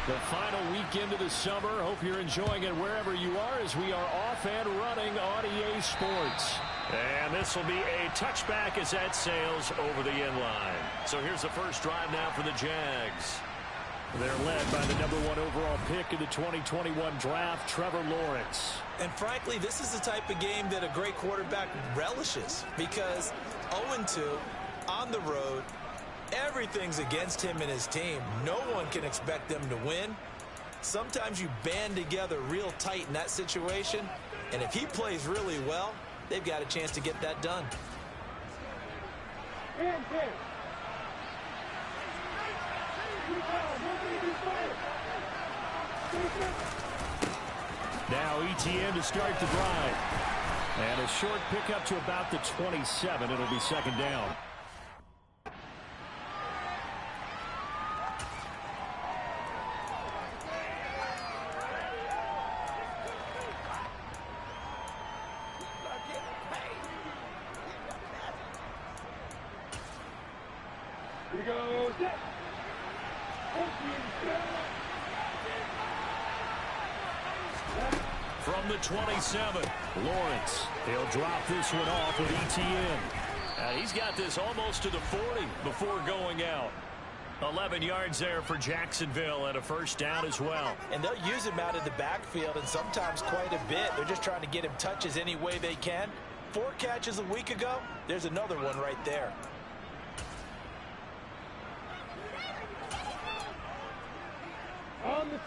The final week into the summer. Hope you're enjoying it wherever you are as we are off and running on EA Sports. And this will be a touchback as that sails over the end line. So here's the first drive now for the Jags. They're led by the #1 overall pick in the 2021 draft, Trevor Lawrence. And frankly, this is the type of game that a great quarterback relishes because 0-2 on the road, everything's against him and his team. No one can expect them to win. Sometimes you band together real tight in that situation, and if he plays really well, they've got a chance to get that done. Now ETN to start the drive. And a short pickup to about the 27. It'll be second down. From the 27, Lawrence. He'll drop this one off with ETN. He's got this almost to the 40 before going out. 11 yards there for Jacksonville and a first down as well. And they'll use him out of the backfield and sometimes quite a bit. They're just trying to get him touches any way they can. 4 catches a week ago. There's another one right there.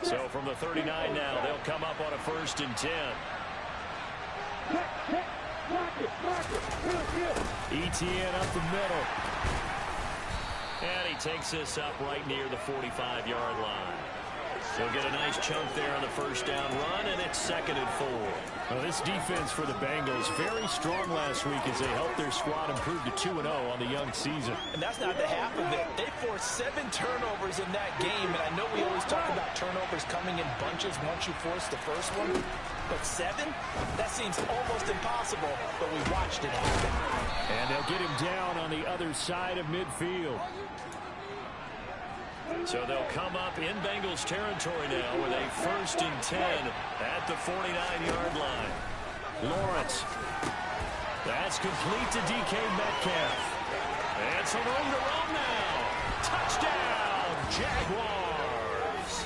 So from the 39 now, they'll come up on a 1st and 10. ETN up the middle. And he takes this up right near the 45-yard line. He'll get a nice chunk there on the first down run, and it's 2nd and 4. Well, this defense for the Bengals very strong last week as they helped their squad improve to 2-0 on the young season. And that's not the half of it. They forced 7 turnovers in that game, and I know we always talk about turnovers coming in bunches once you force the first one. But 7? That seems almost impossible, but we watched it happen. And they'll get him down on the other side of midfield. So they'll come up in Bengals territory now with a 1st and 10 at the 49-yard line. Lawrence. That's complete to DK Metcalf. And some room to run now. Touchdown, Jaguars.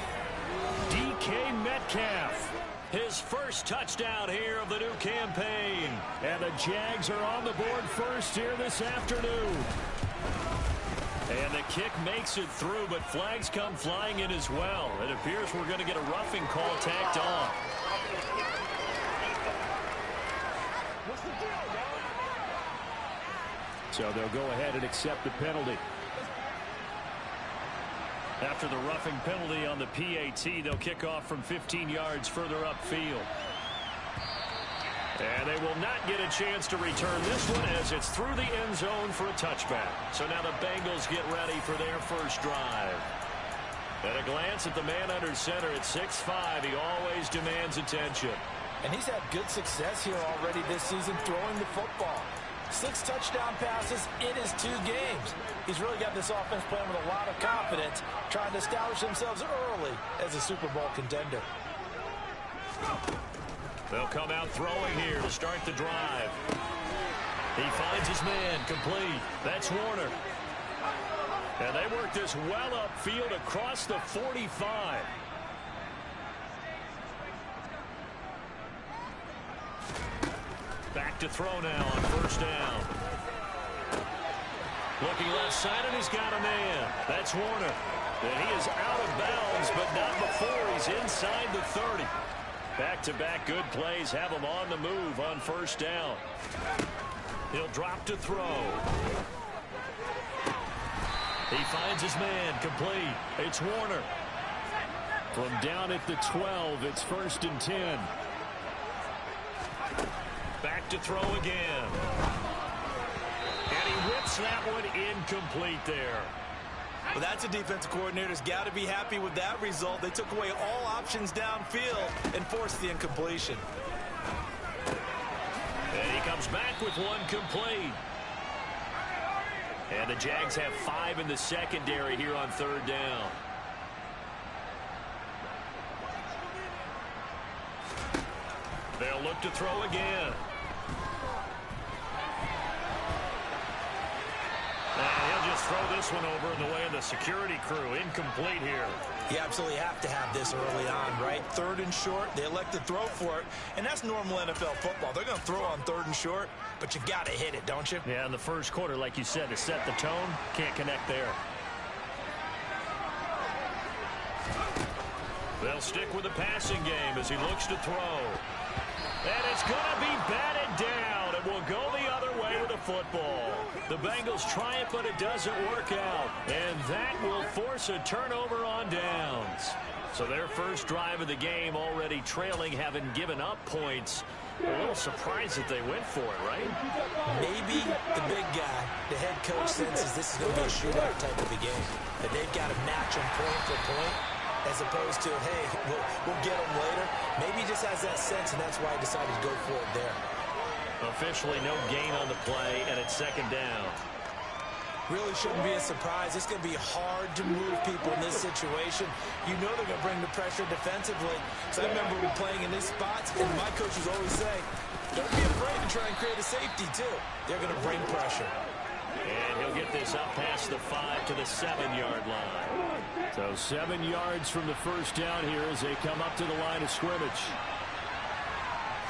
DK Metcalf. His first touchdown here of the new campaign. And the Jags are on the board first here this afternoon. And the kick makes it through, but flags come flying in as well. It appears we're going to get a roughing call tacked on. So they'll go ahead and accept the penalty. After the roughing penalty on the PAT, they'll kick off from 15 yards further upfield. And they will not get a chance to return this one as it's through the end zone for a touchback. So now the Bengals get ready for their first drive. At a glance at the man under center at 6'5", he always demands attention. And he's had good success here already this season throwing the football. 6 touchdown passes in his 2 games. He's really got this offense playing with a lot of confidence, trying to establish themselves early as a Super Bowl contender. They'll come out throwing here to start the drive. He finds his man complete. That's Warner. And they work this well upfield across the 45. Back to throw now on first down. Looking left side, and he's got a man. That's Warner. And he is out of bounds, but not before he's inside the 30. Back-to-back good plays have him on the move on first down. He'll drop to throw. He finds his man complete. It's Warner. From down at the 12, it's 1st and 10. Back to throw again. And he whips that one incomplete there. Well, that's a defensive coordinator's got to be happy with that result. They took away all options downfield and forced the incompletion. And he comes back with one complete. And the Jags have 5 in the secondary here on 3rd down. look to throw again. And he'll just throw this one over in the way of the security crew. Incomplete here. You absolutely have to have this early on, right? 3rd and short, they elect to throw for it, and that's normal NFL football. They're going to throw on 3rd and short, but you got to hit it, don't you? Yeah, in the first quarter, like you said, to set the tone, can't connect there. They'll stick with the passing game as he looks to throw. And it's going to be batted down. It will go the other way with the football. The Bengals try it, but it doesn't work out. And that will force a turnover on downs. So their first drive of the game already trailing, having given up points. A little surprised that they went for it, right? Maybe the big guy, the head coach, senses this is going to be a shootout type of a game. That they've got to match them point for point, as opposed to, hey, we'll get them later. Maybe he just has that sense, and that's why he decided to go for it there. Officially no gain on the play, and it's 2nd down. Really shouldn't be a surprise. It's going to be hard to move people in this situation. You know they're going to bring the pressure defensively. So I remember playing in this spot, and my coaches always say, don't be afraid to try and create a safety, too. They're going to bring pressure. And he'll get this up past the 5 to the 7-yard line. So 7 yards from the first down here as they come up to the line of scrimmage.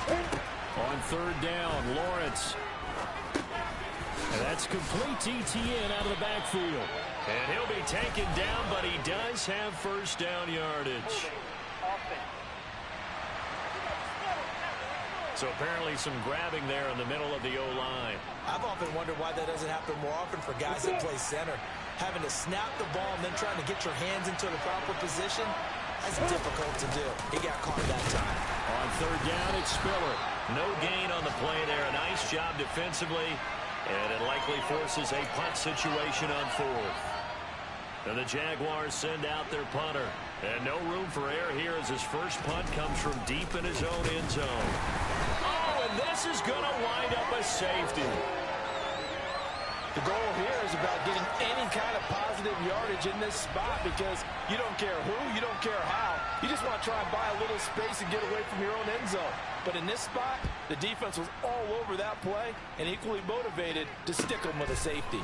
On 3rd down, Lawrence. And that's complete to Etienne out of the backfield. And he'll be taken down, but he does have first down yardage. So apparently some grabbing there in the middle of the O-line. I've often wondered why that doesn't happen more often for guys that play center. Having to snap the ball and then trying to get your hands into the proper position, that's difficult to do. He got caught that time. On 3rd down, it's Spiller. No gain on the play there. A nice job defensively, and it likely forces a punt situation on 4th. And the Jaguars send out their punter. And no room for error here as his first punt comes from deep in his own end zone. Oh, and this is going to wind up a safety. The goal here is about getting any kind of positive yardage in this spot because you don't care who, you don't care how. You just want to try and buy a little space and get away from your own end zone. But in this spot, the defense was all over that play and equally motivated to stick them with a safety.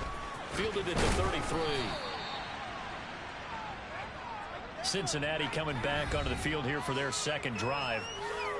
Fielded at the 33. Cincinnati coming back onto the field here for their second drive.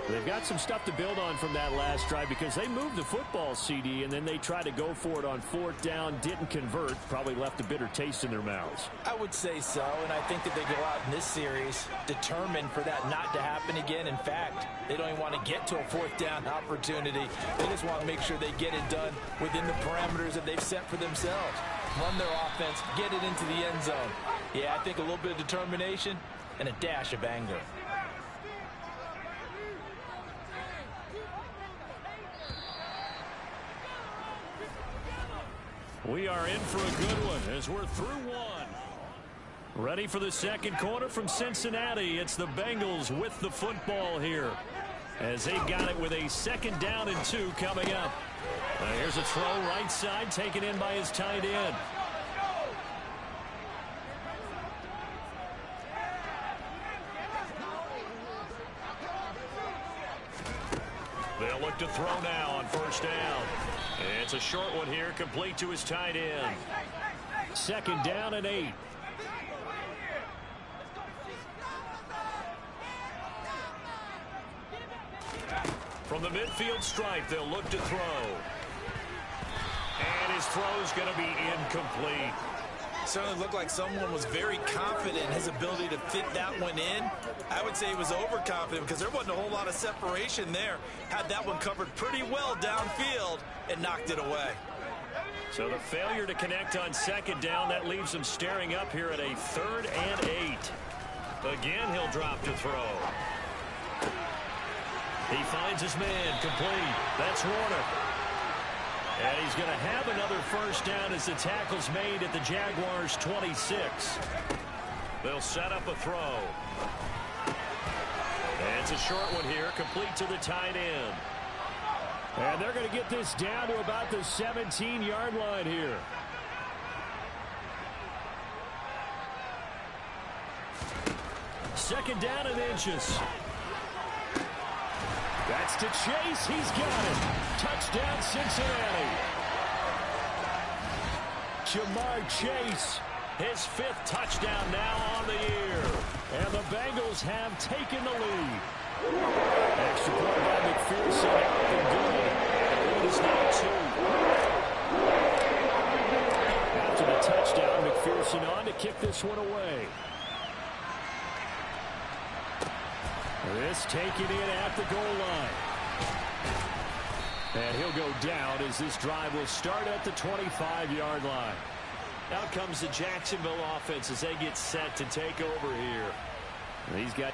They've got some stuff to build on from that last drive because they moved the football, CD, and then they tried to go for it on 4th down, didn't convert, probably left a bitter taste in their mouths. I would say so, and I think that they go out in this series determined for that not to happen again. In fact, they don't even want to get to a 4th down opportunity. They just want to make sure they get it done within the parameters that they've set for themselves. Run their offense, get it into the end zone. Yeah, I think a little bit of determination and a dash of anger. We are in for a good one as we're through one. Ready for the second quarter from Cincinnati. It's the Bengals with the football here as they got it with a 2nd down and 2 coming up. Here's a throw right side taken in by his tight end. They'll look to throw now on 1st down. It's a short one here, complete to his tight end. 2nd down and 8. From the midfield stripe, they'll look to throw. And his throw's going to be incomplete. Certainly looked like someone was very confident in his ability to fit that one in. I would say he was overconfident because there wasn't a whole lot of separation there. Had that one covered pretty well downfield and knocked it away. So the failure to connect on 2nd down, that leaves him staring up here at a 3rd and 8. Again, he'll drop to throw. He finds his man, complete. That's Warner. And he's going to have another 1st down as the tackle's made at the Jaguars' 26. They'll set up a throw. And it's a short one here, complete to the tight end. And they're going to get this down to about the 17-yard line here. Second down and inches. That's to Chase. He's got it. Touchdown, Cincinnati. Ja'Marr Chase, his 5th touchdown now on the year. And the Bengals have taken the lead. Extra point by McPherson. Up and good. The lead is now 2. After the touchdown, McPherson on to kick this one away. This taken in at the goal line. And he'll go down as this drive will start at the 25-yard line. Now comes the Jacksonville offense as they get set to take over here. He's got...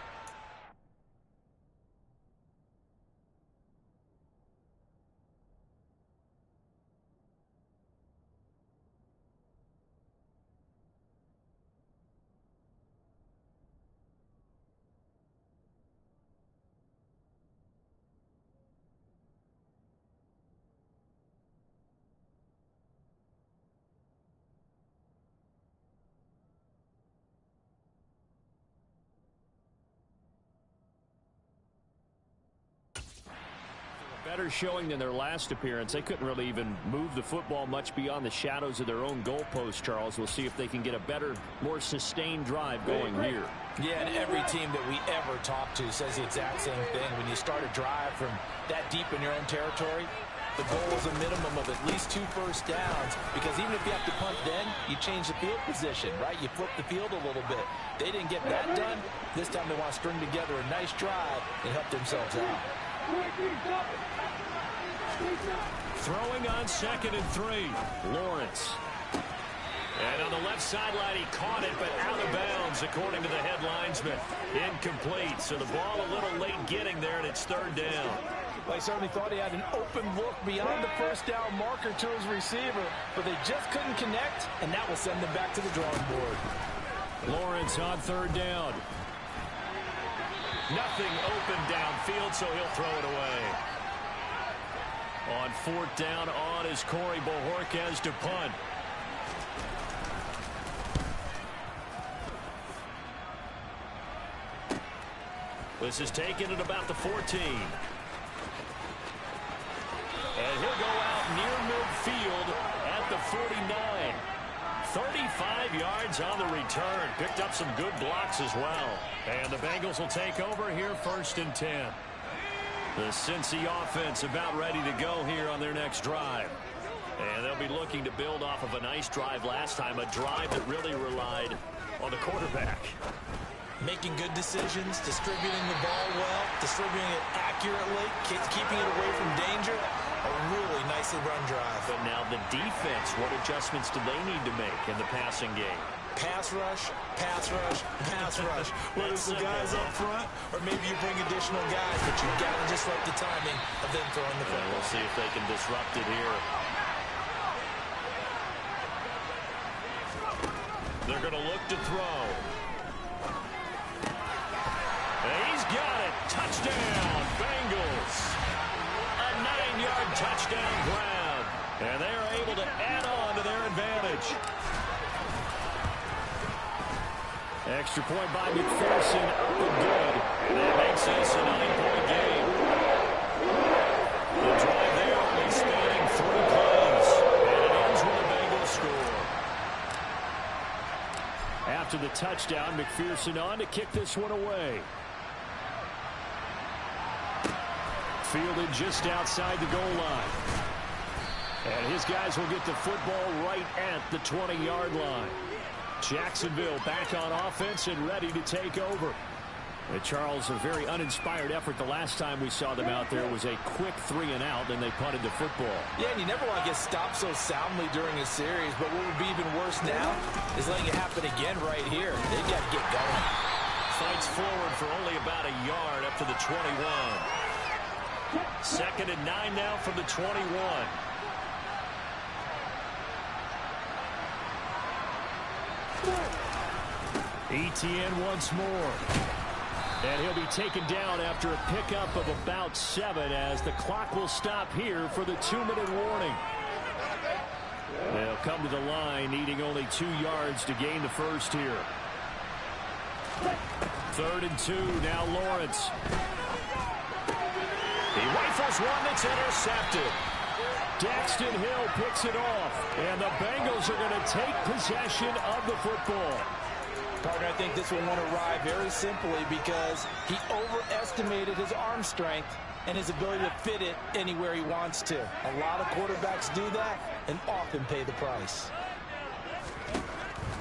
better showing than their last appearance. They couldn't really even move the football much beyond the shadows of their own goalpost, Charles. We'll see if they can get a better, more sustained drive going here. Yeah, and every team that we ever talk to says the exact same thing. When you start a drive from that deep in your own territory, the goal is a minimum of at least 2 first downs, because even if you have to punt then, you change the field position, right? You flip the field a little bit. They didn't get that done. This time they want to string together a nice drive and help themselves out. Throwing on 2nd and 3. Lawrence. And on the left sideline, he caught it, but out of bounds, according to the head linesman. Incomplete, so the ball a little late getting there, and it's 3rd down. Well, he certainly thought he had an open look beyond the first down marker to his receiver, but they just couldn't connect, and that will send them back to the drawing board. Lawrence on 3rd down. Nothing open downfield, so he'll throw it away. On 4th down, on is Corey Bojorquez to punt. This is taken at about the 14. And he'll go out near midfield at the 49. 35 yards on the return. Picked up some good blocks as well. And the Bengals will take over here 1st and 10. The Cincy offense about ready to go here on their next drive. And they'll be looking to build off of a nice drive last time, a drive that really relied on the quarterback. Making good decisions, distributing the ball well, distributing it accurately, keeping it away from danger. A really nicely run drive. But now the defense, what adjustments do they need to make in the passing game? Pass rush, pass rush, pass rush. Whether it's the guys up front or maybe you bring additional guys, but you got to disrupt the timing of them throwing the football. We'll see if they can disrupt it here. They're going to look to throw. And he's got it. Touchdown, Bengals. A 9-yard touchdown grab. And they are able to add on to their advantage. Extra point by McPherson, up and good. And that makes this a 9-point game. The drive there only spanning 3 plays. And it ends with a Bengals score. After the touchdown, McPherson on to kick this one away. Fielded just outside the goal line. And his guys will get the football right at the 20-yard line. Jacksonville back on offense and ready to take over. And Charles, a very uninspired effort the last time we saw them out there. It was a quick 3 and out, and they punted the football. Yeah, and you never want to get stopped so soundly during a series, but what would be even worse now is letting it happen again right here. They've got to get going. Fights forward for only about a yard up to the 21. 2nd and 9 now from the 21. Etienne once more. And he'll be taken down after a pickup of about 7 as the clock will stop here for the 2-minute warning. They'll come to the line needing only 2 yards to gain the first here. 3rd and 2, now Lawrence. rifles one that's intercepted. Daxton Hill picks it off, and the Bengals are going to take possession of the football. Partner, I think this one won't arrive very simply because he overestimated his arm strength and his ability to fit it anywhere he wants to. A lot of quarterbacks do that and often pay the price.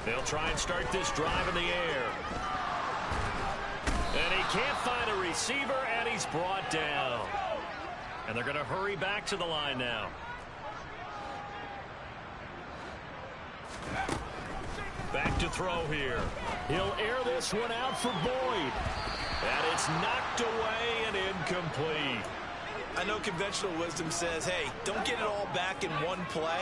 They'll try and start this drive in the air. And he can't find a receiver, and he's brought down. And they're going to hurry back to the line now. Back to throw here. He'll air this one out for Boyd. And it's knocked away and incomplete. I know conventional wisdom says, hey, don't get it all back in one play.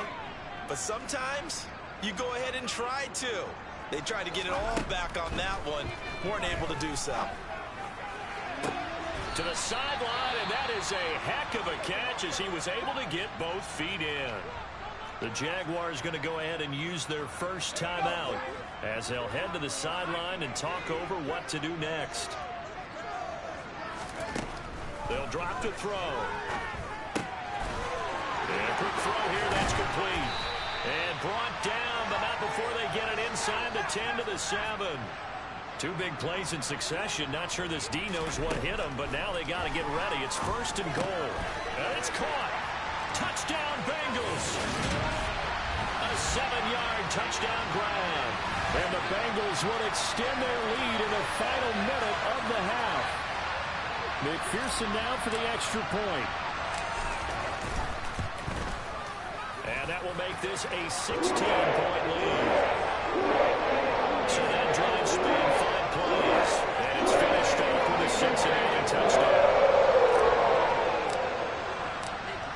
But sometimes you go ahead and try to. They tried to get it all back on that one. Weren't able to do so. To the sideline, and that is a heck of a catch as he was able to get both feet in. The Jaguars going to go ahead and use their first timeout as they'll head to the sideline and talk over what to do next. They'll drop to throw. And a quick throw here, that's complete. And brought down, but not before they get it inside the 10 to the 7. Two big plays in succession. Not sure this D knows what hit him, but now they got to get ready. It's 1st and goal. And it's caught. Touchdown, Bengals. A 7-yard touchdown grab. And the Bengals will extend their lead in the final minute of the half. McPherson now for the extra point. And that will make this a 16-point lead. So that drive spanned 5 plays. And it's finished up with a Cincinnati touchdown.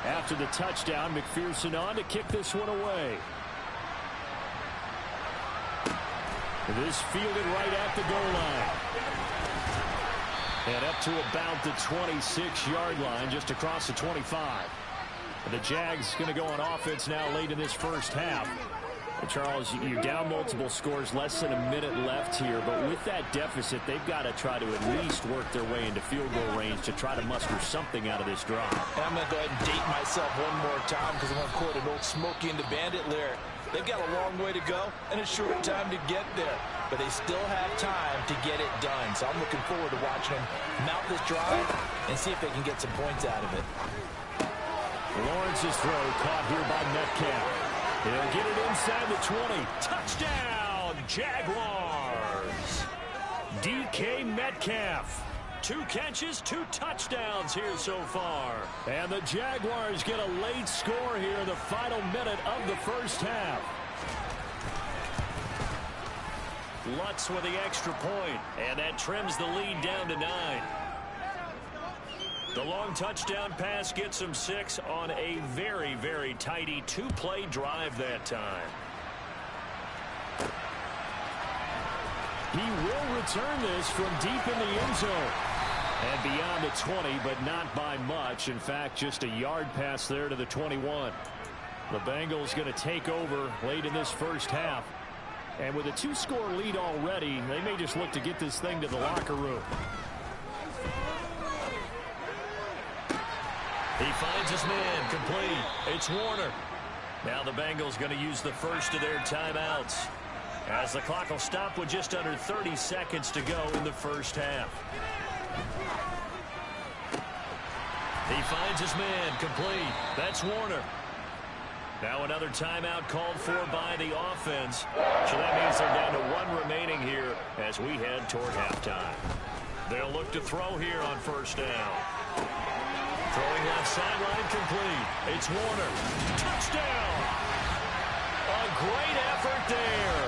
After the touchdown, McPherson on to kick this one away. This fielded right at the goal line. And up to about the 26-yard line, just across the 25. The Jags going to go on offense now late in this first half. Charles, you're down multiple scores, less than a minute left here, but with that deficit, they've got to try to at least work their way into field goal range to try to muster something out of this drive. And I'm going to go ahead and date myself one more time because I'm going to quote an old Smokey and the Bandit lyric. They've got a long way to go and a short time to get there, but they still have time to get it done. So I'm looking forward to watching them mount this drive and see if they can get some points out of it. Lawrence's throw caught here by Metcalf. He'll get it inside the 20. Touchdown, Jaguars. DK Metcalf. 2 catches, 2 touchdowns here so far. And the Jaguars get a late score here in the final minute of the first half. Lutz with the extra point, and that trims the lead down to 9. The long touchdown pass gets him 6 on a very, very tidy 2-play drive that time. He will return this from deep in the end zone. And beyond the 20, but not by much. In fact, just a yard pass there to the 21. The Bengals going to take over late in this first half. And with a 2-score lead already, they may just look to get this thing to the locker room. He finds his man, complete. It's Warner. Now the Bengals going to use the first of their timeouts, as the clock will stop with just under 30 seconds to go in the first half. He finds his man, complete. That's Warner. Now another timeout called for by the offense. So that means they're down to 1 remaining here as we head toward halftime. They'll look to throw here on first down. Throwing left sideline, complete. It's Warner. Touchdown! A great effort there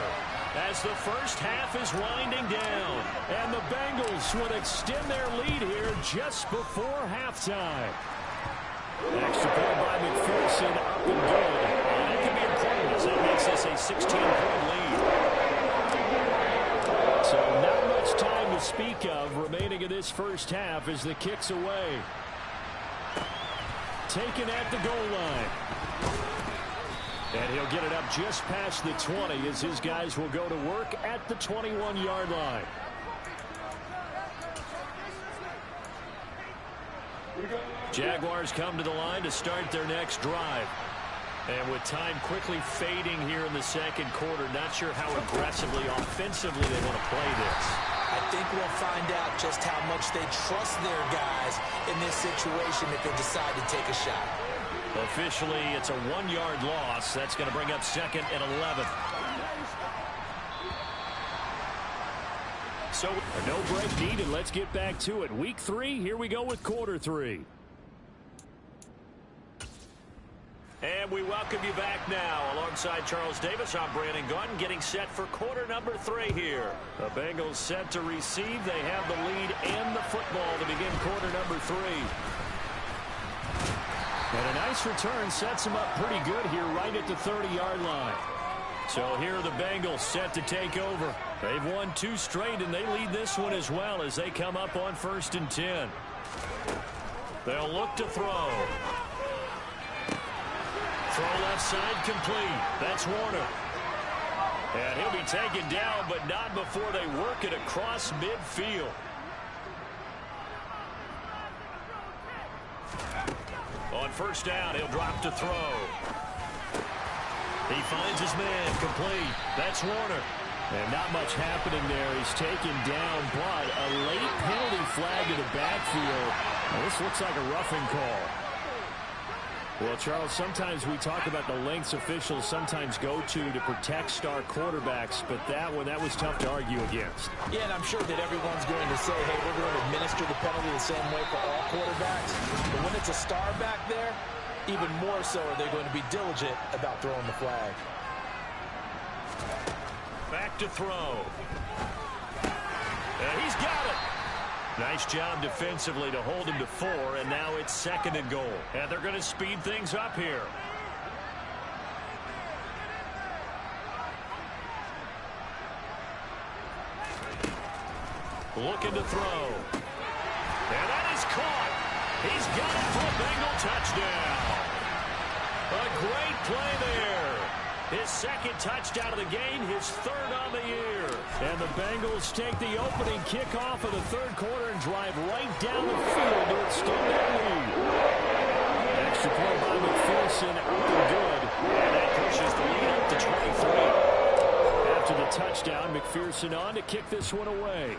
as the first half is winding down. And the Bengals will extend their lead here just before halftime. Extra point by McPherson, up and good. And that can be important as that makes this a 16-point lead. So not much time to speak of remaining in this first half as the kick's away. Taken at the goal line. And he'll get it up just past the 20 as his guys will go to work at the 21-yard line. Here we go. Jaguars come to the line to start their next drive. And with time quickly fading here in the second quarter, not sure how aggressively, offensively they want to play this. I think we'll find out just how much they trust their guys in this situation if they decide to take a shot. Officially, it's a 1-yard loss. That's going to bring up 2nd and 11. So, no break needed. Let's get back to it. Week 3, here we go with quarter 3. And we welcome you back now. Alongside Charles Davis, I'm Brandon Gaudin, getting set for quarter number 3 here. The Bengals set to receive. They have the lead and the football to begin quarter number 3. And a nice return sets them up pretty good here right at the 30-yard line. So here are the Bengals set to take over. They've won 2 straight, and they lead this one as well as they come up on 1st and 10. They'll look to throw. Throw left side complete. That's Warner. And he'll be taken down, but not before they work it across midfield. On 1st down, he'll drop to throw. He finds his man complete. That's Warner. And not much happening there. He's taken down, but a late penalty flag in the backfield. Now, this looks like a roughing call. Well, Charles, sometimes we talk about the lengths officials sometimes go to protect star quarterbacks, but that was tough to argue against. Yeah, and I'm sure that everyone's going to say, hey, we're going to administer the penalty the same way for all quarterbacks. But when it's a star back there, even more so are they going to be diligent about throwing the flag. Back to throw. And he's got it. Nice job defensively to hold him to 4, and now it's 2nd and goal. And they're going to speed things up here. Looking to throw. And that is caught. He's got it for a Bengal touchdown. A great play there. His 2nd touchdown of the game, his 3rd on the year. And the Bengals take the opening kickoff of the 3rd quarter and drive right down the field to extend their lead. Extra point by McPherson, up and good. And that pushes the lead up to 23. After the touchdown, McPherson on to kick this one away.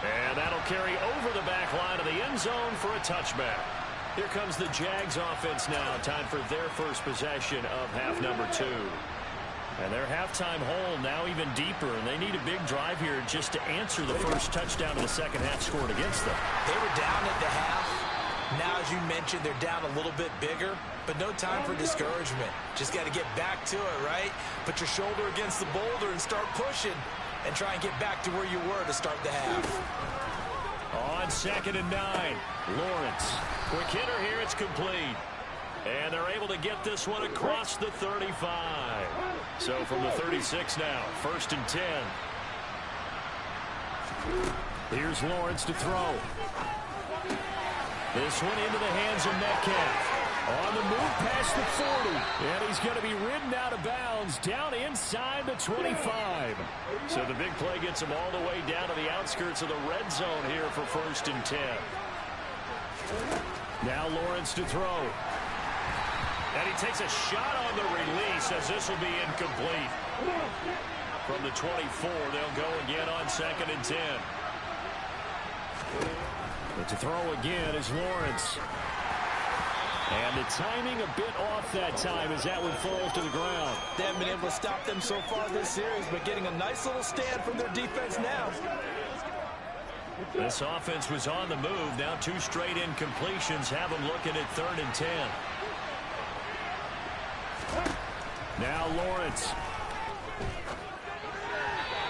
And that'll carry over the back line of the end zone for a touchback. Here comes the Jags offense now. Time for their first possession of half number 2. And their halftime hole now even deeper, and they need a big drive here just to answer the first touchdown of the second half scored against them. They were down at the half. Now, as you mentioned, they're down a little bit bigger, but no time for discouragement. Just got to get back to it, right? Put your shoulder against the boulder and start pushing and try and get back to where you were to start the half. On 2nd and 9, Lawrence. Quick hitter here, it's complete. And they're able to get this one across the 35. So from the 36 now, 1st and 10. Here's Lawrence to throw. This one into the hands of Metcalf. On the move past the 40. And he's going to be ridden out of bounds down inside the 25. So the big play gets him all the way down to the outskirts of the red zone here for 1st and 10. Now Lawrence to throw. And he takes a shot on the release as this will be incomplete. From the 24, they'll go again on 2nd and 10. But to throw again is Lawrence. And the timing a bit off that time as that one falls to the ground. They haven't been able to stop them so far this series, but getting a nice little stand from their defense now. This offense was on the move. Now 2 straight incompletions have them looking at 3rd and 10. Now Lawrence.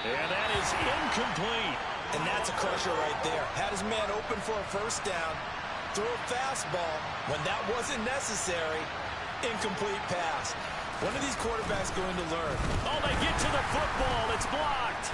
And that is incomplete. And that's a crusher right there. Had his man open for a 1st down. Threw a fastball when that wasn't necessary. Incomplete pass. When are these quarterbacks going to learn? Oh, they get to the football. It's blocked.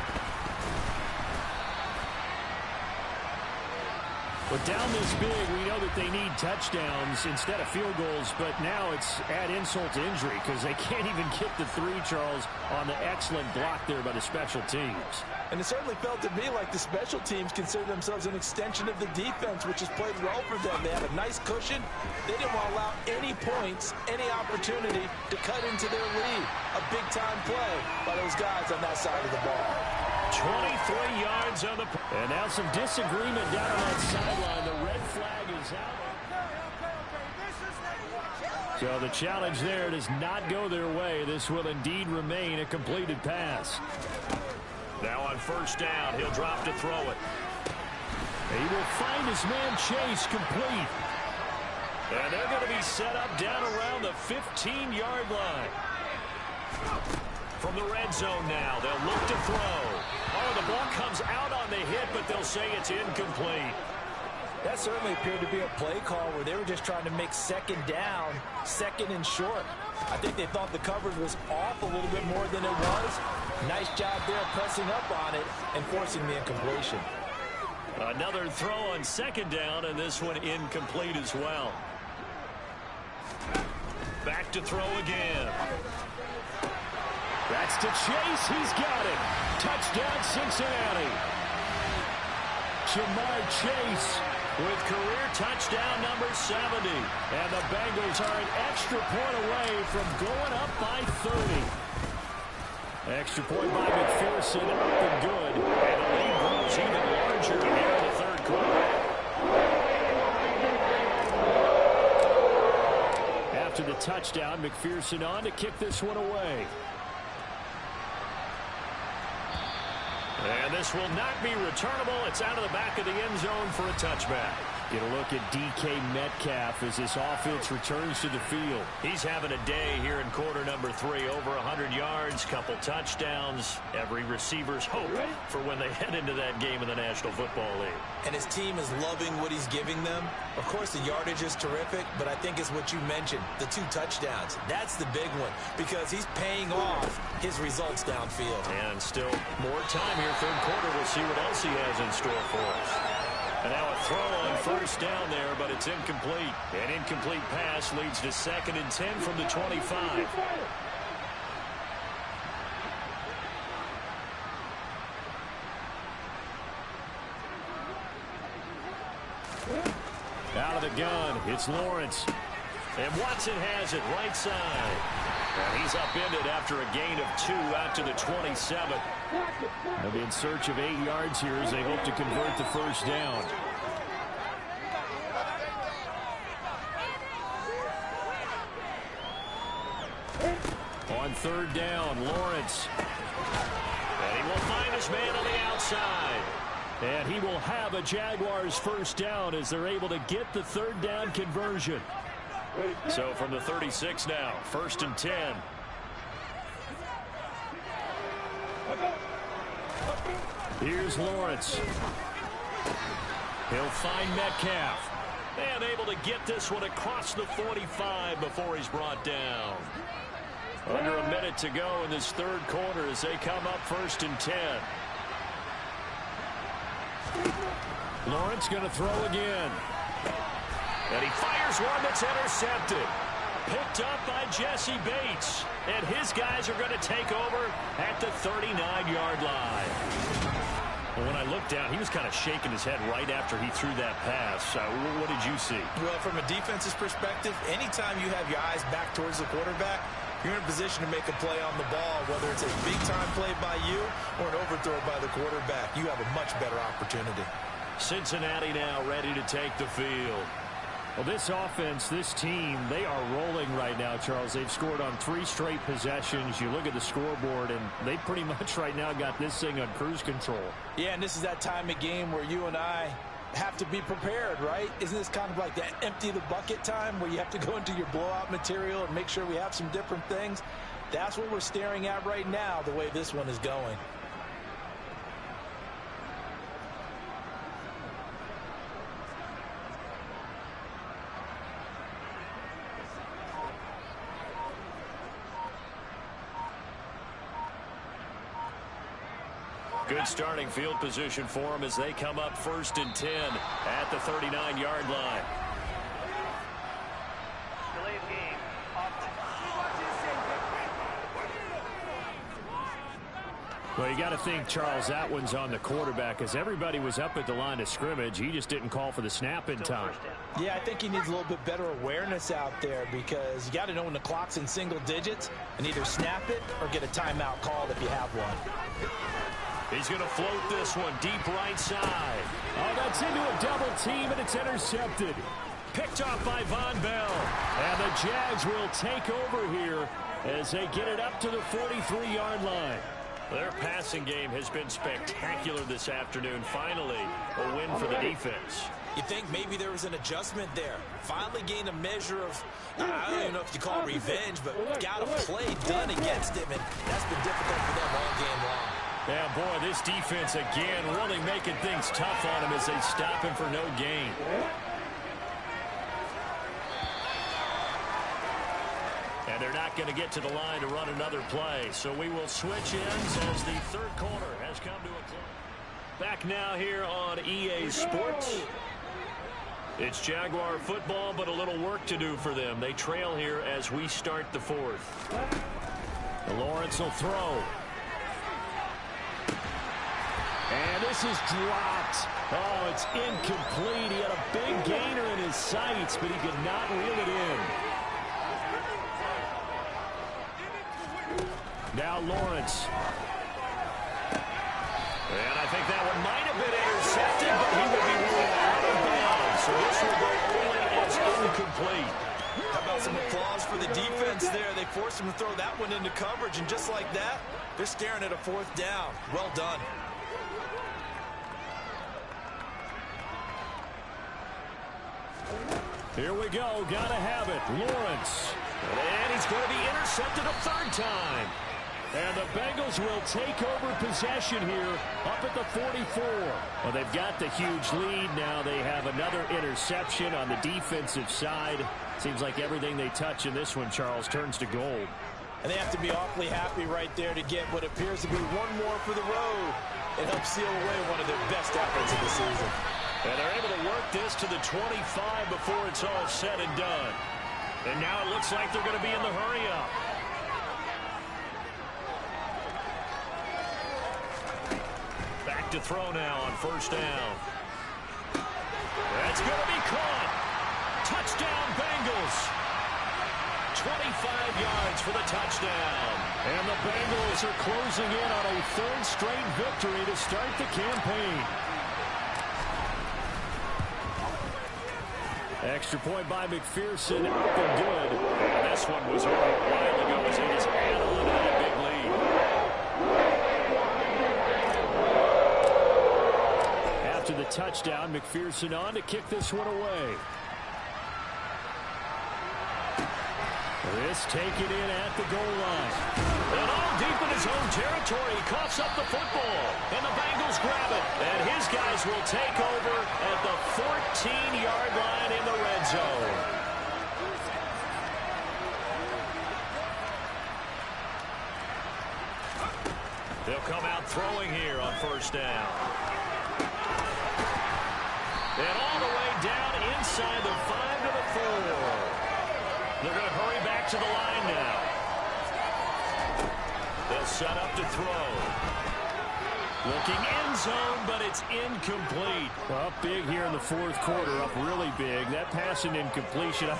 But down this big, we know that they need touchdowns instead of field goals, but now it's add insult to injury because they can't even get the 3, Charles, on the excellent block there by the special teams. And it certainly felt to me like the special teams consider themselves an extension of the defense, which has played well for them. They had a nice cushion. They didn't want to allow any points, any opportunity to cut into their lead. A big-time play by those guys on that side of the ball. 23 yards on the... And now some disagreement down on that sideline. The red flag is out. So the challenge there does not go their way. This will indeed remain a completed pass. Now on first down, he'll drop to throw it. He will find his man Chase complete. And they're going to be set up down around the 15-yard line. From the red zone now, they'll look to throw. Oh, the ball comes out on the hit, but they'll say it's incomplete. That certainly appeared to be a play call where they were just trying to make second down, second and short. I think they thought the coverage was off a little bit more than it was. Nice job there pressing up on it and forcing the incompletion. Another throw on second down, and this one incomplete as well. Back to throw again. That's to Chase. He's got it. Touchdown, Cincinnati. Ja'Marr Chase with career touchdown number 70. And the Bengals are an extra point away from going up by 30. Extra point by McPherson, up and good. And the lead grows even larger here in the third quarter. After the touchdown, McPherson on to kick this one away. And this will not be returnable. It's out of the back of the end zone for a touchback. Get a look at DK Metcalf as this offense returns to the field. He's having a day here in quarter number 3. Over 100 yards, couple touchdowns. Every receiver's hope for when they head into that game in the National Football League. And his team is loving what he's giving them. Of course, the yardage is terrific, but I think it's what you mentioned, the 2 touchdowns. That's the big one because he's paying off his results downfield. And still more time here, third quarter. We'll see what else he has in store for us. And now a throw on first down there, but it's incomplete. An incomplete pass leads to 2nd and 10 from the 25. Out of the gun, it's Lawrence. And Watson has it right side. And he's upended after a gain of 2 out to the 27. They'll be in search of 8 yards here as they hope to convert the first down. On third down, Lawrence. And he will find his man on the outside. And he will have a Jaguars first down as they're able to get the third down conversion. So from the 36 now, 1st and 10. Here's Lawrence. He'll find Metcalf. And able to get this one across the 45 before he's brought down. Under a minute to go in this third quarter as they come up 1st and 10. Lawrence going to throw again. And he fires one that's intercepted. Picked up by Jesse Bates. And his guys are going to take over at the 39-yard line. Well, when I looked down, he was kind of shaking his head right after he threw that pass. What did you see? Well, from a defense's perspective, anytime you have your eyes back towards the quarterback, you're in a position to make a play on the ball, whether it's a big-time play by you or an overthrow by the quarterback. You have a much better opportunity. Cincinnati now ready to take the field. Well, this offense, this team, they are rolling right now, Charles. They've scored on 3 straight possessions. You look at the scoreboard, and they pretty much right now got this thing on cruise control. Yeah, and this is that time of game where you and I have to be prepared, right? Isn't this kind of like that empty the bucket time where you have to go into your blowout material and make sure we have some different things? That's what we're staring at right now, the way this one is going. Good starting field position for them as they come up 1st and 10 at the 39-yard line. Delayed game. Well, you got to think, Charles, that one's on the quarterback as everybody was up at the line of scrimmage. He just didn't call for the snap in time. Yeah, I think he needs a little bit better awareness out there because you got to know when the clock's in single digits and either snap it or get a timeout called if you have one. He's going to float this one deep right side. Oh, that's into a double team, and it's intercepted. Picked off by Von Bell. And the Jags will take over here as they get it up to the 43-yard line. Their passing game has been spectacular this afternoon. Finally, a win for the defense. You think maybe there was an adjustment there. Finally gained a measure of, I don't even know if you call it revenge, but got a play done against him, and that's been difficult for them all game long. Yeah, boy, this defense again really making things tough on him as they stop him for no gain. And they're not going to get to the line to run another play. So we will switch ends as the third quarter has come to a close. Back now here on EA Sports. It's Jaguar football, but a little work to do for them. They trail here as we start the fourth. Lawrence will throw. And this is dropped. Oh, it's incomplete. He had a big gainer in his sights, but he could not reel it in. Now Lawrence. And I think that one might have been intercepted, but he will be ruled out of bounds. So this will go only as incomplete. How about some applause for the defense there? They forced him to throw that one into coverage, and just like that, they're staring at a fourth down. Well done. Here we go. Gotta have it. Lawrence. And he's going to be intercepted a third time. And the Bengals will take over possession here up at the 44. Well, they've got the huge lead now. They have another interception on the defensive side. Seems like everything they touch in this one, Charles, turns to gold. And they have to be awfully happy right there to get what appears to be one more for the road. It helps seal away one of their best efforts of the season. And they're able to work this to the 25 before it's all said and done. And now it looks like they're going to be in the hurry-up. Back to throw now on first down. That's going to be caught. Touchdown, Bengals. 25 yards for the touchdown. And the Bengals are closing in on a third straight victory to start the campaign. Extra point by McPherson, up and good. And this one was over a while ago as they just add on to that big lead. After the touchdown, McPherson on to kick this one away. This taken in at the goal line. And all deep in his own territory, he coughs up the football. And the Bengals grab it. And his guys will take over at the 14-yard line in the red zone. They'll come out throwing here on first down. And all the way down inside the 5 to the 4. They're going to hurry back to the line now. They'll set up to throw. Looking end zone, but it's incomplete. Up big here in the fourth quarter, up really big. That pass and incompletion,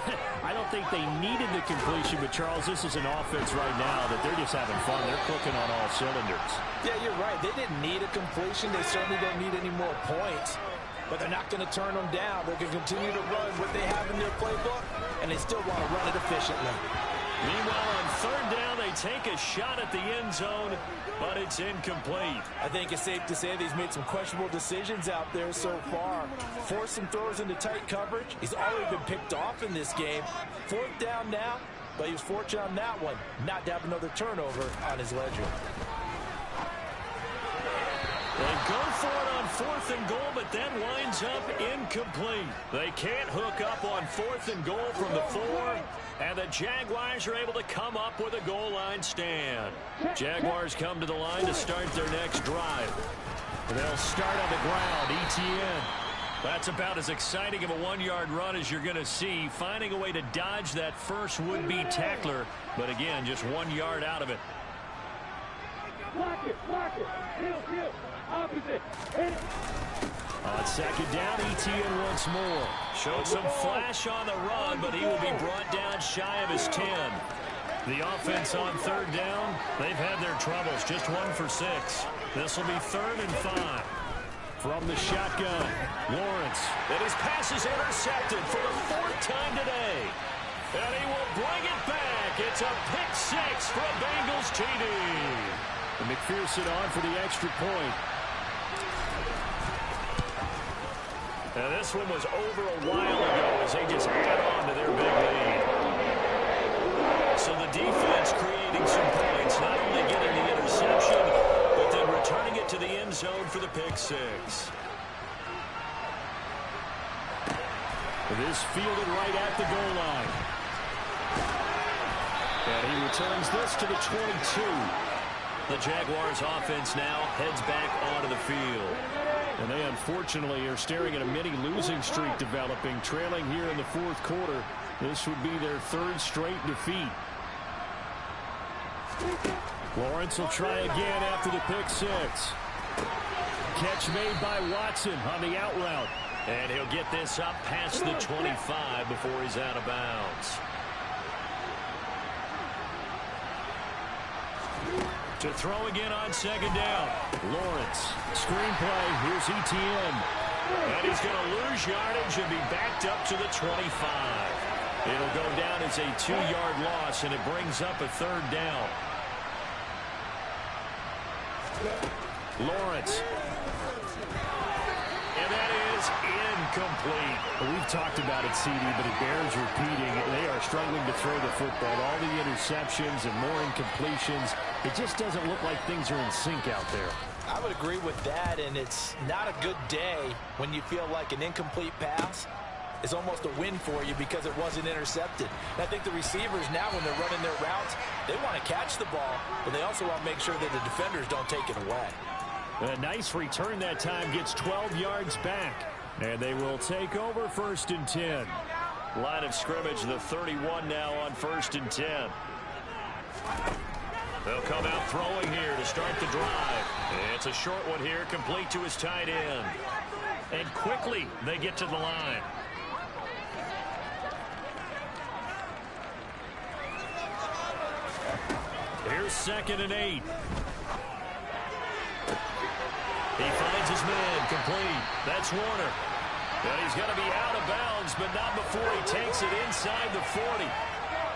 I don't think they needed the completion, but Charles, this is an offense right now that they're just having fun. They're clicking on all cylinders. Yeah, you're right. They didn't need a completion. They certainly don't need any more points. But they're not going to turn them down. They're going to continue to run what they have in their playbook, and they still want to run it efficiently. Meanwhile, on third down, they take a shot at the end zone, but it's incomplete. I think it's safe to say that he's made some questionable decisions out there so far. Forced some throws into tight coverage. He's already been picked off in this game. Fourth down now, but he was fortunate on that one not to have another turnover on his ledger. They go for it on fourth and goal, but then winds up incomplete. They can't hook up on fourth and goal from the 4, and the Jaguars are able to come up with a goal line stand. Jaguars come to the line to start their next drive. They'll start on the ground, ETN. That's about as exciting of a 1-yard run as you're going to see, finding a way to dodge that first would-be tackler, but again, just 1 yard out of it. On second down, Etienne once more. Showed some flash on the run, but he will be brought down shy of his 10. The offense on third down, they've had their troubles. Just 1 for 6. This will be 3rd and 5. From the shotgun, Lawrence. And his pass is intercepted for the 4th time today. And he will bring it back. It's a pick 6 for a Bengals TD. And McPherson on for the extra point. Now this one was over a while ago as they just add on to their big lead. So the defense creating some points, not only getting the interception, but then returning it to the end zone for the pick 6. This fielded right at the goal line. And he returns this to the 22. The Jaguars offense now heads back onto the field. And they unfortunately are staring at a mini losing streak developing, trailing here in the 4th quarter. This would be their 3rd straight defeat. Lawrence will try again after the pick 6. Catch made by Watson on the out route. And he'll get this up past the 25 before he's out of bounds. To throw again on second down. Lawrence. Screenplay. Here's Etienne. And he's going to lose yardage and be backed up to the 25. It'll go down as a 2-yard loss, and it brings up a 3rd down. Lawrence. And that is incomplete. We've talked about it, CD, but it bears repeating. They are struggling to throw the football. All the interceptions and more incompletions. It just doesn't look like things are in sync out there. I would agree with that, and it's not a good day when you feel like an incomplete pass is almost a win for you because it wasn't intercepted. And I think the receivers now, when they're running their routes, they want to catch the ball, but they also want to make sure that the defenders don't take it away. A nice return that time, gets 12 yards back. And they will take over 1st and 10. Line of scrimmage, the 31 now on 1st and 10. They'll come out throwing here to start the drive. It's a short one here, complete to his tight end. And quickly they get to the line. Here's 2nd and 8. He finds his man, complete. That's Warner. And he's going to be out of bounds, but not before he takes it inside the 40.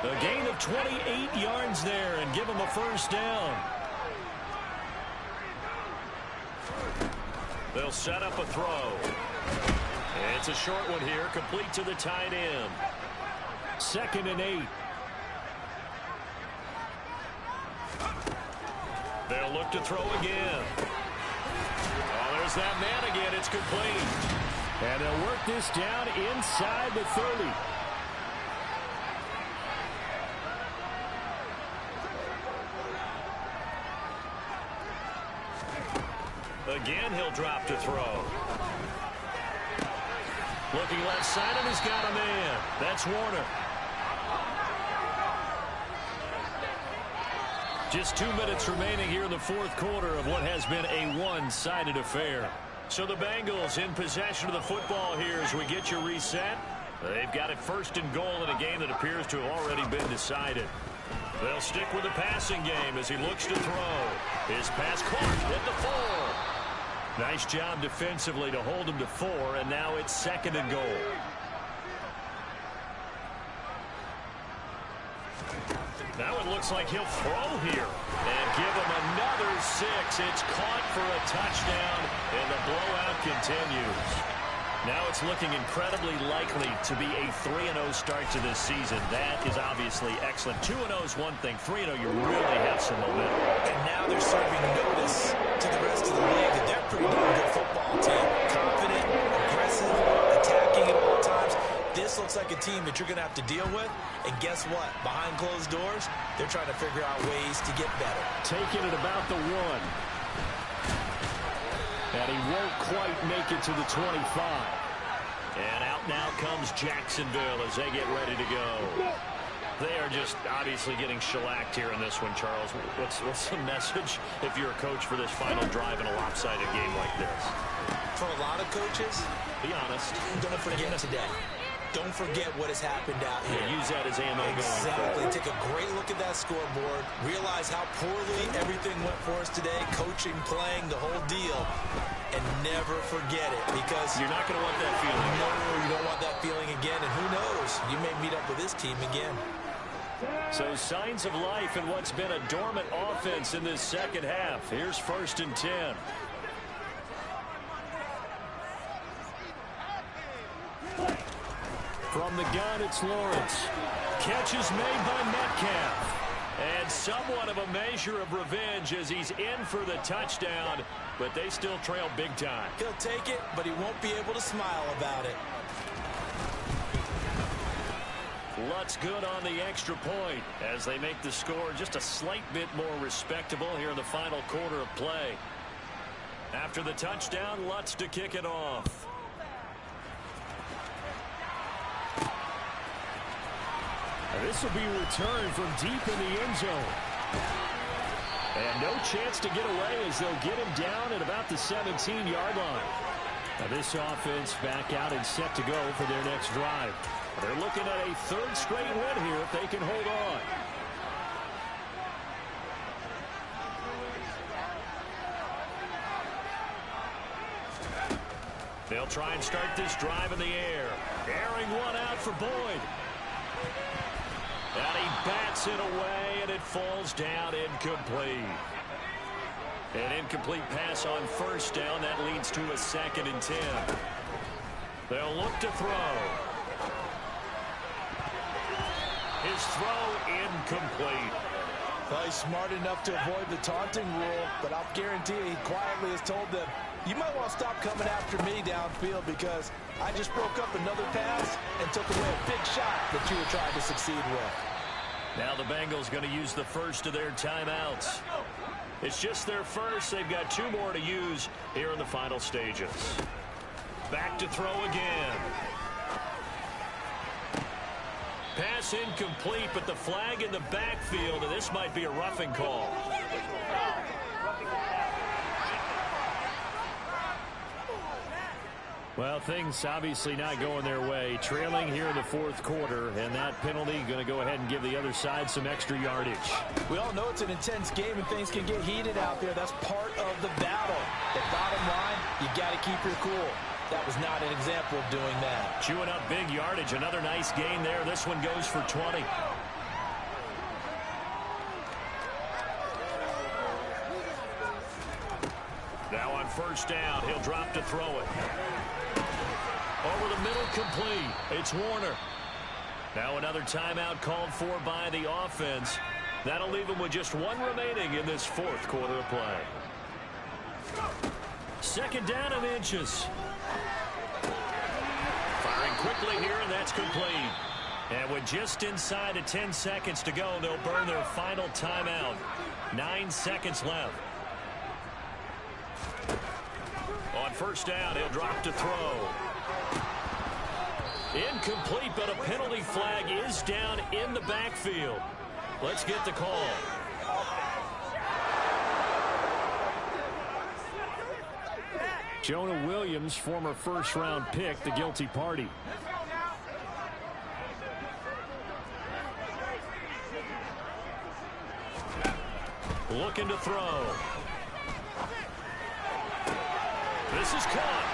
A gain of 28 yards there and give him a 1st down. They'll set up a throw. It's a short one here, complete to the tight end. 2nd and 8. They'll look to throw again. Oh, there's that man again. It's complete. And they'll work this down inside the 30. Again, he'll drop to throw. Looking left side, and he's got a man. That's Warner. Just 2 minutes remaining here in the 4th quarter of what has been a one-sided affair. So the Bengals in possession of the football here as we get your reset. They've got it 1st and goal in a game that appears to have already been decided. They'll stick with the passing game as he looks to throw. His pass caught at the 4. Nice job defensively to hold him to 4, and now it's 2nd and goal. Now it looks like he'll throw here and give him another 6. It's caught for a touchdown, and the blowout continues. Now it's looking incredibly likely to be a 3-0 start to this season. That is obviously excellent. 2-0 is one thing. 3-0, you really have some momentum. And now they're serving notice to the rest of the league that they're a pretty darn good football team. Confident, aggressive, attacking at all times. This looks like a team that you're going to have to deal with. And guess what? Behind closed doors, they're trying to figure out ways to get better. Taking it about the 1. And he won't quite make it to the 25. And out now comes Jacksonville as they get ready to go. They are just obviously getting shellacked here in this one, Charles. What's the message if you're a coach for this final drive in a lopsided game like this? For a lot of coaches, be honest. Don't forget today. Don't forget what has happened out here. Yeah, use that as ammo going Exactly. forward. Take a great look at that scoreboard. Realize how poorly everything went for us today. Coaching, playing, the whole deal. And never forget it, because you're not going to want that feeling. No, you don't want that feeling again. And who knows? You may meet up with this team again. So signs of life in what's been a dormant offense in this second half. Here's 1st and 10. From the gun, it's Lawrence. Catch is made by Metcalf. And somewhat of a measure of revenge as he's in for the touchdown, but they still trail big time. He'll take it, but he won't be able to smile about it. Lutz good on the extra point as they make the score just a slight bit more respectable here in the final quarter of play. After the touchdown, Lutz to kick it off. This will be returned from deep in the end zone. And no chance to get away as they'll get him down at about the 17-yard line. Now this offense back out and set to go for their next drive. They're looking at a 3rd straight win here if they can hold on. They'll try and start this drive in the air. Airing one out for Boyd. And he bats it away, and it falls down incomplete. An incomplete pass on 1st down. That leads to a 2nd and 10. They'll look to throw. His throw incomplete. Well, he's smart enough to avoid the taunting rule, but I'll guarantee you he quietly has told them, you might want to stop coming after me downfield because I just broke up another pass and took away a big shot that you were trying to succeed with. Now the Bengals going to use the first of their timeouts. It's just their first. They've got 2 more to use here in the final stages. Back to throw again. Pass incomplete, but the flag in the backfield, and this might be a roughing call. Well, things obviously not going their way. Trailing here in the 4th quarter, and that penalty going to go ahead and give the other side some extra yardage. We all know it's an intense game and things can get heated out there. That's part of the battle. The bottom line, you got to keep your cool. That was not an example of doing that. Chewing up big yardage. Another nice gain there. This one goes for 20. Now on 1st down, he'll drop to throw it. Over the middle, complete. It's Warner. Now another timeout called for by the offense. That'll leave them with just 1 remaining in this 4th quarter of play. 2nd down and inches. Firing quickly here, and that's complete. And with just inside of 10 seconds to go, they'll burn their final timeout. 9 seconds left. On 1st down, he'll drop to throw. Incomplete, but a penalty flag is down in the backfield. Let's get the call. Jonah Williams, former 1st-round pick, the guilty party. Looking to throw. This is caught.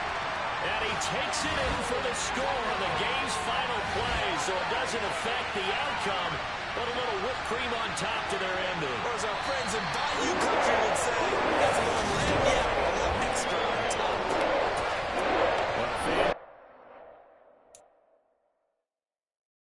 And he takes it in for the score on the game's final play, so it doesn't affect the outcome, but a little whipped cream on top to their ending. Or as our friends in